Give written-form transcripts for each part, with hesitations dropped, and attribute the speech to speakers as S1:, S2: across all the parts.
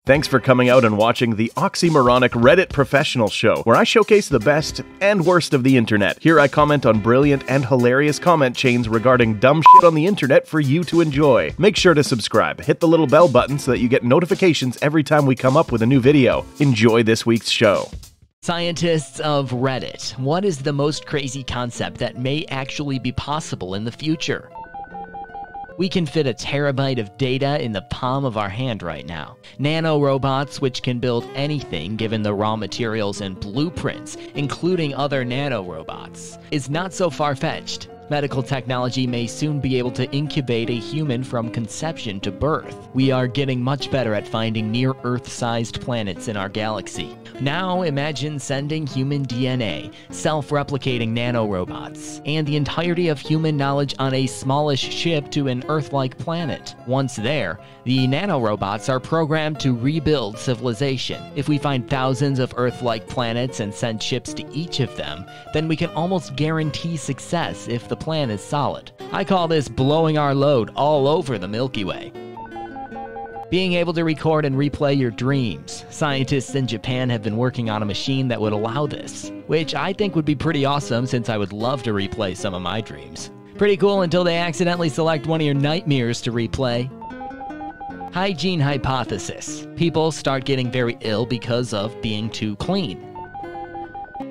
S1: Thanks for coming out and watching the oxymoronic Reddit professional show, where I showcase the best and worst of the internet. Here I comment on brilliant and hilarious comment chains regarding dumb shit on the internet for you to enjoy. Make sure to subscribe, hit the little bell button so that you get notifications every time we come up with a new video. Enjoy this week's show.
S2: Scientists of Reddit, what is the most crazy concept that may actually be possible in the future? We can fit a terabyte of data in the palm of our hand right now. Nanorobots, which can build anything given the raw materials and blueprints, including other nanorobots, is not so far-fetched. Medical technology may soon be able to incubate a human from conception to birth. We are getting much better at finding near-Earth-sized planets in our galaxy. Now imagine sending human DNA, self-replicating nanorobots, and the entirety of human knowledge on a smallish ship to an Earth-like planet. Once there, the nanorobots are programmed to rebuild civilization. If we find thousands of Earth-like planets and send ships to each of them, then we can almost guarantee success if the plan is solid. I call this blowing our load all over the Milky Way. Being able to record and replay your dreams. Scientists in Japan have been working on a machine that would allow this, which I think would be pretty awesome since I would love to replay some of my dreams. Pretty cool until they accidentally select one of your nightmares to replay. Hygiene Hypothesis. People start getting very ill because of being too clean.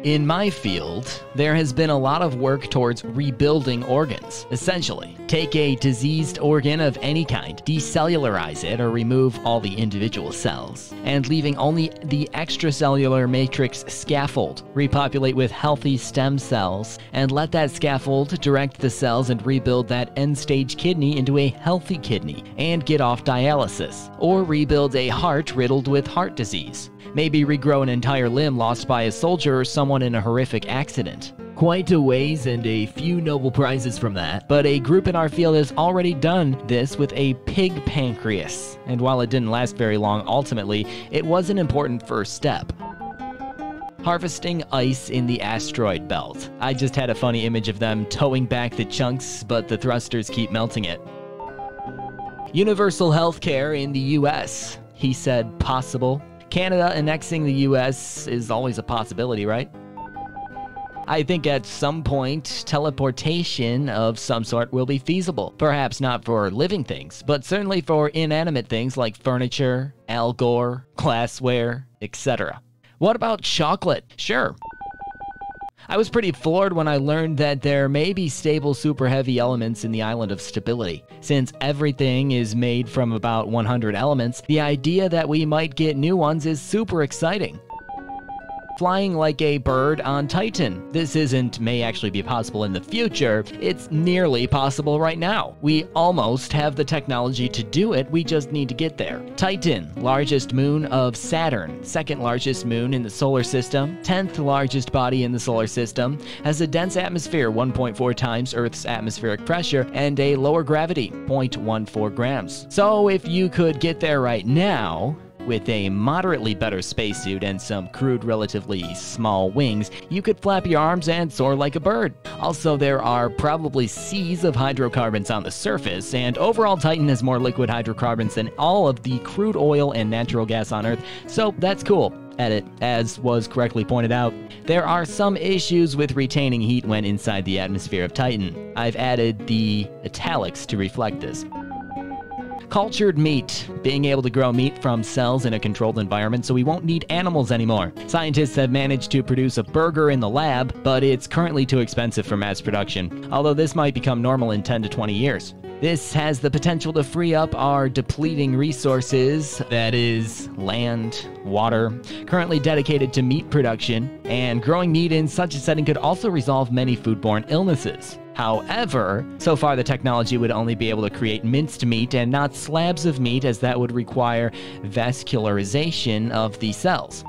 S2: In my field, there has been a lot of work towards rebuilding organs. Essentially, take a diseased organ of any kind, decellularize it or remove all the individual cells, and leaving only the extracellular matrix scaffold, repopulate with healthy stem cells, and let that scaffold direct the cells and rebuild that end-stage kidney into a healthy kidney, and get off dialysis, or rebuild a heart riddled with heart disease. Maybe regrow an entire limb lost by a soldier or someone in a horrific accident. Quite a ways and a few Nobel Prizes from that, but a group in our field has already done this with a pig pancreas. And while it didn't last very long, ultimately, it was an important first step. Harvesting ice in the asteroid belt. I just had a funny image of them towing back the chunks, but the thrusters keep melting it. Universal healthcare in the US. He said possible. Canada annexing the US is always a possibility, right? I think at some point, teleportation of some sort will be feasible. Perhaps not for living things, but certainly for inanimate things like furniture, Algor, glassware, etc. What about chocolate? Sure. I was pretty floored when I learned that there may be stable super heavy elements in the island of stability. Since everything is made from about 100 elements, the idea that we might get new ones is super exciting. Flying like a bird on Titan. This may actually be possible in the future, it's nearly possible right now. We almost have the technology to do it, we just need to get there. Titan, largest moon of Saturn, second largest moon in the solar system, 10th largest body in the solar system, has a dense atmosphere 1.4 times Earth's atmospheric pressure, and a lower gravity, 0.14 grams. So if you could get there right now, with a moderately better spacesuit and some crude, relatively small wings, you could flap your arms and soar like a bird. Also, there are probably seas of hydrocarbons on the surface, and overall Titan has more liquid hydrocarbons than all of the crude oil and natural gas on Earth, so that's cool. Edit, as was correctly pointed out, there are some issues with retaining heat when inside the atmosphere of Titan. I've added the italics to reflect this. Cultured meat, being able to grow meat from cells in a controlled environment so we won't need animals anymore. Scientists have managed to produce a burger in the lab, but it's currently too expensive for mass production, although this might become normal in 10 to 20 years. This has the potential to free up our depleting resources, that is, land, water, currently dedicated to meat production, and growing meat in such a setting could also resolve many foodborne illnesses. However, so far the technology would only be able to create minced meat and not slabs of meat, as that would require vascularization of the cells.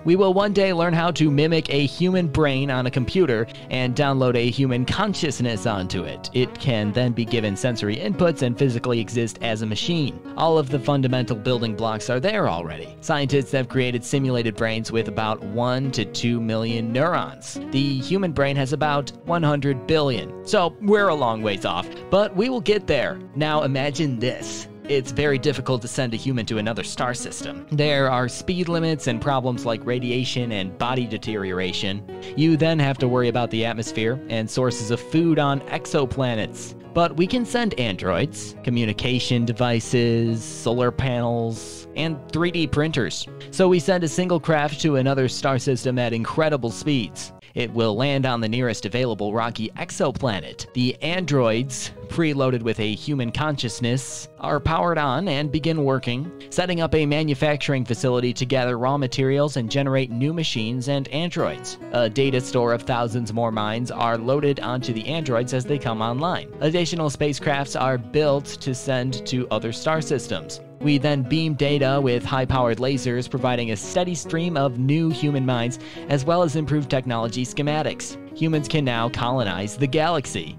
S2: We will one day learn how to mimic a human brain on a computer and download a human consciousness onto it. It can then be given sensory inputs and physically exist as a machine. All of the fundamental building blocks are there already. Scientists have created simulated brains with about 1 to 2 million neurons. The human brain has about 100 billion, so we're a long ways off, but we will get there. Now imagine this. it's very difficult to send a human to another star system. There are speed limits and problems like radiation and body deterioration. You then have to worry about the atmosphere and sources of food on exoplanets. But we can send androids, communication devices, solar panels, and 3D printers. So we send a single craft to another star system at incredible speeds. It will land on the nearest available rocky exoplanet. The androids, preloaded with a human consciousness, are powered on and begin working, setting up a manufacturing facility to gather raw materials and generate new machines and androids. A data store of thousands more minds are loaded onto the androids as they come online. Additional spacecrafts are built to send to other star systems. We then beam data with high-powered lasers, providing a steady stream of new human minds, as well as improved technology schematics. Humans can now colonize the galaxy.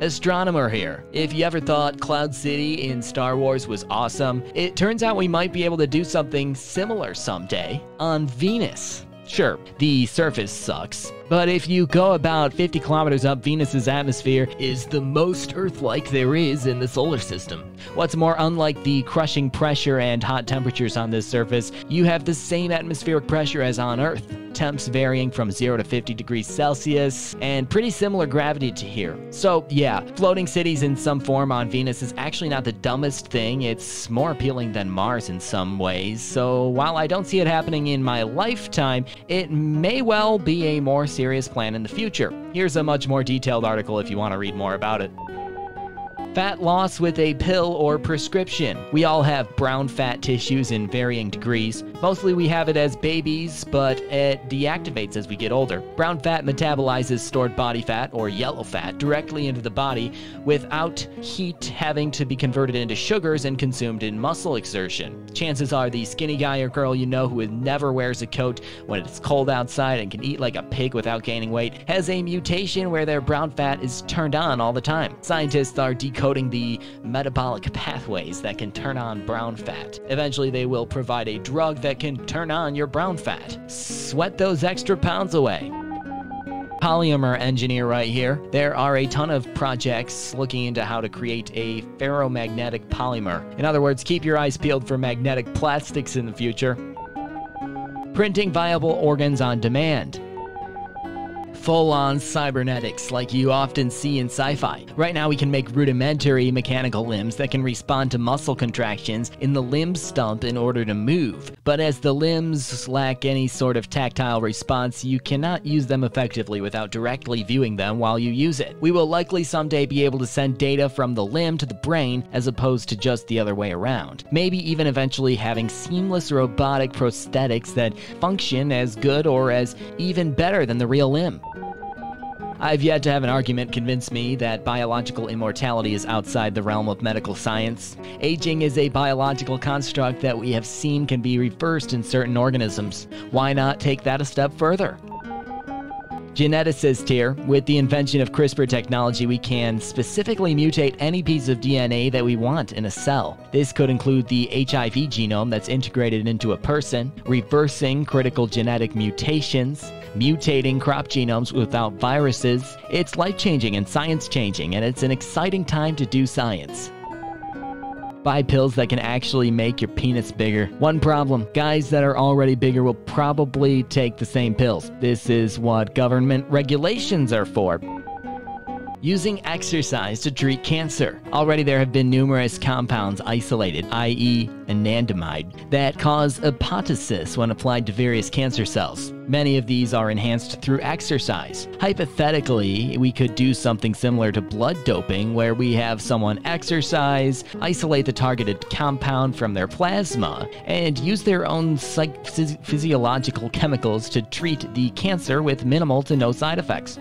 S2: Astronomer here. If you ever thought Cloud City in Star Wars was awesome, it turns out we might be able to do something similar someday on Venus. Sure, the surface sucks, but if you go about 50 kilometers up, Venus's atmosphere is the most Earth-like there is in the solar system. What's more, unlike the crushing pressure and hot temperatures on this surface, you have the same atmospheric pressure as on Earth. Temps varying from 0 to 50 degrees Celsius, and pretty similar gravity to here. So yeah, floating cities in some form on Venus is actually not the dumbest thing. It's more appealing than Mars in some ways. So while I don't see it happening in my lifetime, it may well be a more serious plan in the future. Here's a much more detailed article if you want to read more about it. Fat loss with a pill or prescription. We all have brown fat tissues in varying degrees. Mostly we have it as babies, but it deactivates as we get older. Brown fat metabolizes stored body fat, or yellow fat, directly into the body without heat having to be converted into sugars and consumed in muscle exertion. Chances are the skinny guy or girl you know who never wears a coat when it's cold outside and can eat like a pig without gaining weight has a mutation where their brown fat is turned on all the time. Scientists are decoding the metabolic pathways that can turn on brown fat. Eventually they will provide a drug that can turn on your brown fat. Sweat those extra pounds away. Polyamor engineer right here. There are a ton of projects looking into how to create a ferromagnetic polymer. In other words, keep your eyes peeled for magnetic plastics in the future. Printing viable organs on demand. Full-on cybernetics like you often see in sci-fi. Right now we can make rudimentary mechanical limbs that can respond to muscle contractions in the limb stump in order to move. But as the limbs lack any sort of tactile response, you cannot use them effectively without directly viewing them while you use it. We will likely someday be able to send data from the limb to the brain as opposed to just the other way around. Maybe even eventually having seamless robotic prosthetics that function as good or as even better than the real limb. I've yet to have an argument convince me that biological immortality is outside the realm of medical science. Aging is a biological construct that we have seen can be reversed in certain organisms. Why not take that a step further? Geneticist here. With the invention of CRISPR technology, we can specifically mutate any piece of DNA that we want in a cell. This could include the HIV genome that's integrated into a person, reversing critical genetic mutations, mutating crop genomes without viruses. It's life-changing and science-changing, and it's an exciting time to do science. Buy pills that can actually make your penis bigger. One problem, guys that are already bigger will probably take the same pills. This is what government regulations are for. Using exercise to treat cancer. Already there have been numerous compounds isolated, i.e. anandamide, that cause apoptosis when applied to various cancer cells. Many of these are enhanced through exercise. Hypothetically, we could do something similar to blood doping, where we have someone exercise, isolate the targeted compound from their plasma, and use their own physiological chemicals to treat the cancer with minimal to no side effects.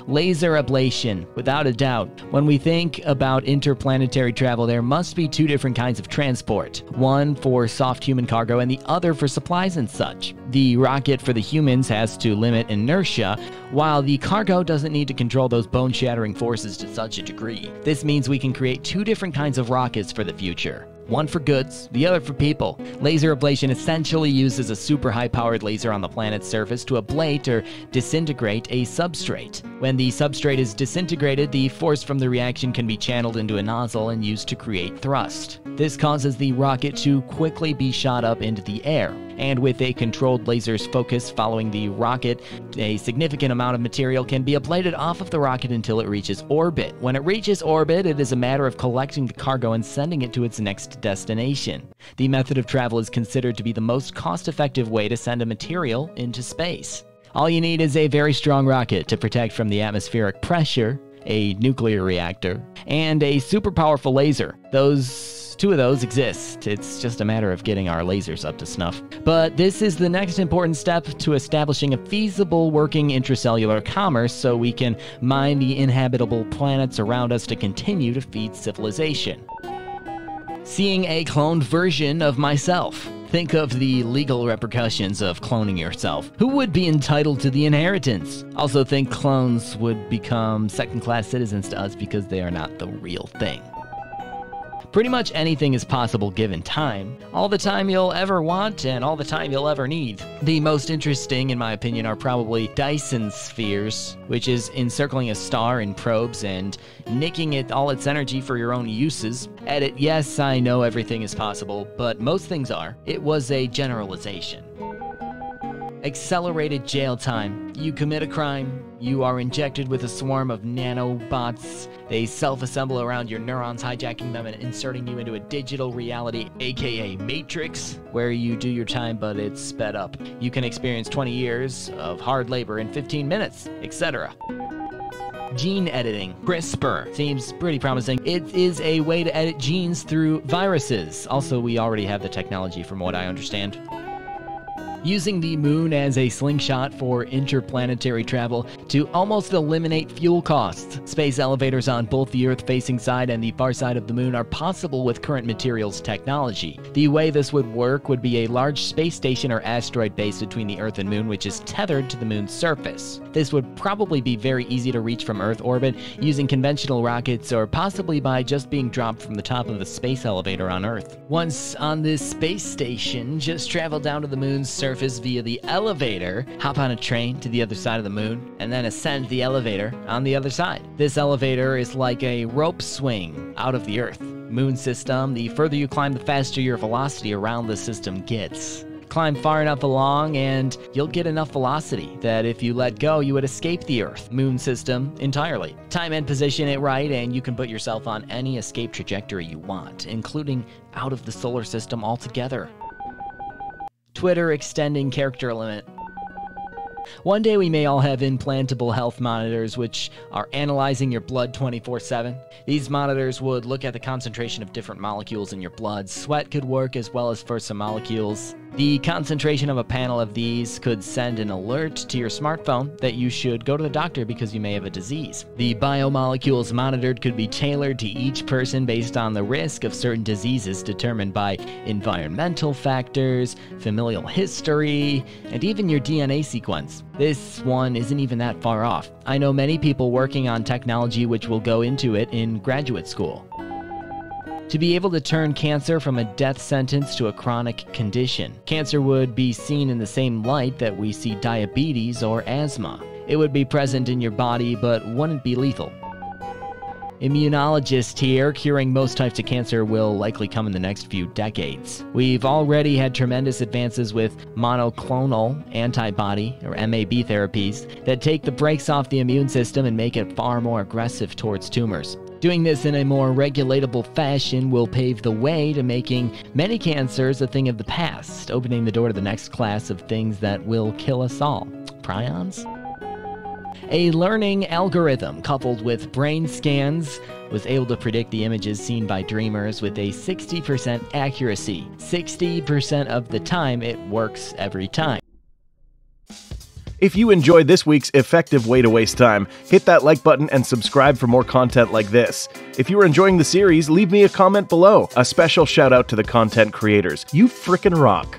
S2: Laser ablation, without a doubt. When we think about interplanetary travel, there must be two different kinds of transport. One for soft human cargo and the other for supplies and such. The rocket for the humans has to limit inertia, while the cargo doesn't need to control those bone-shattering forces to such a degree. This means we can create two different kinds of rockets for the future. one for goods, the other for people. Laser ablation essentially uses a super high-powered laser on the planet's surface to ablate or disintegrate a substrate. When the substrate is disintegrated, the force from the reaction can be channeled into a nozzle and used to create thrust. This causes the rocket to quickly be shot up into the air, and with a controlled laser's focus following the rocket, a significant amount of material can be ablated off of the rocket until it reaches orbit. When it reaches orbit, it is a matter of collecting the cargo and sending it to its next destination. The method of travel is considered to be the most cost-effective way to send a material into space. All you need is a very strong rocket to protect from the atmospheric pressure, a nuclear reactor, and a super powerful laser. Two of those exist. It's just a matter of getting our lasers up to snuff. But this is the next important step to establishing a feasible working intracellular commerce so we can mine the inhabitable planets around us to continue to feed civilization. Seeing a cloned version of myself. Think of the legal repercussions of cloning yourself. Who would be entitled to the inheritance? Also think clones would become second-class citizens to us because they are not the real thing. Pretty much anything is possible given time. All the time you'll ever want and all the time you'll ever need. The most interesting, in my opinion, are probably Dyson Spheres, which is encircling a star in probes and nicking all its energy for your own uses. Edit, yes, I know everything is possible, but most things are. It was a generalization. Accelerated jail time. You commit a crime, you are injected with a swarm of nanobots. They self-assemble around your neurons, hijacking them and inserting you into a digital reality, aka Matrix, where you do your time but it's sped up. You can experience 20 years of hard labor in 15 minutes, etc. Gene editing. CRISPR seems pretty promising. It is a way to edit genes through viruses. Also, we already have the technology from what I understand. Using the moon as a slingshot for interplanetary travel to almost eliminate fuel costs. Space elevators on both the Earth-facing side and the far side of the moon are possible with current materials technology. The way this would work would be a large space station or asteroid base between the Earth and moon, which is tethered to the moon's surface. This would probably be very easy to reach from Earth orbit using conventional rockets or possibly by just being dropped from the top of the space elevator on Earth. Once on this space station, just travel down to the moon's surface via the elevator, hop on a train to the other side of the moon, and then ascend the elevator on the other side. This elevator is like a rope swing out of the Earth. Moon system, the further you climb, the faster your velocity around the system gets. Climb far enough along and you'll get enough velocity that if you let go, you would escape the Earth moon system entirely. Time and position it right and you can put yourself on any escape trajectory you want, including out of the solar system altogether. Twitter extending character limit. One day we may all have implantable health monitors which are analyzing your blood 24/7. These monitors would look at the concentration of different molecules in your blood. Sweat could work as well as for some molecules. The concentration of a panel of these could send an alert to your smartphone that you should go to the doctor because you may have a disease. The biomolecules monitored could be tailored to each person based on the risk of certain diseases determined by environmental factors, familial history, and even your DNA sequence. This one isn't even that far off. I know many people working on technology which will go into it in graduate school. To be able to turn cancer from a death sentence to a chronic condition. Cancer would be seen in the same light that we see diabetes or asthma. It would be present in your body but wouldn't be lethal. Immunologists here, curing most types of cancer will likely come in the next few decades. We've already had tremendous advances with monoclonal antibody, or MAB therapies, that take the brakes off the immune system and make it far more aggressive towards tumors. Doing this in a more regulatable fashion will pave the way to making many cancers a thing of the past, opening the door to the next class of things that will kill us all. Prions? A learning algorithm coupled with brain scans was able to predict the images seen by dreamers with a 60% accuracy. 60% of the time, it works every time.
S1: If you enjoyed this week's effective way to waste time, hit that like button and subscribe for more content like this. If you are enjoying the series, leave me a comment below. A special shout out to the content creators. You frickin' rock.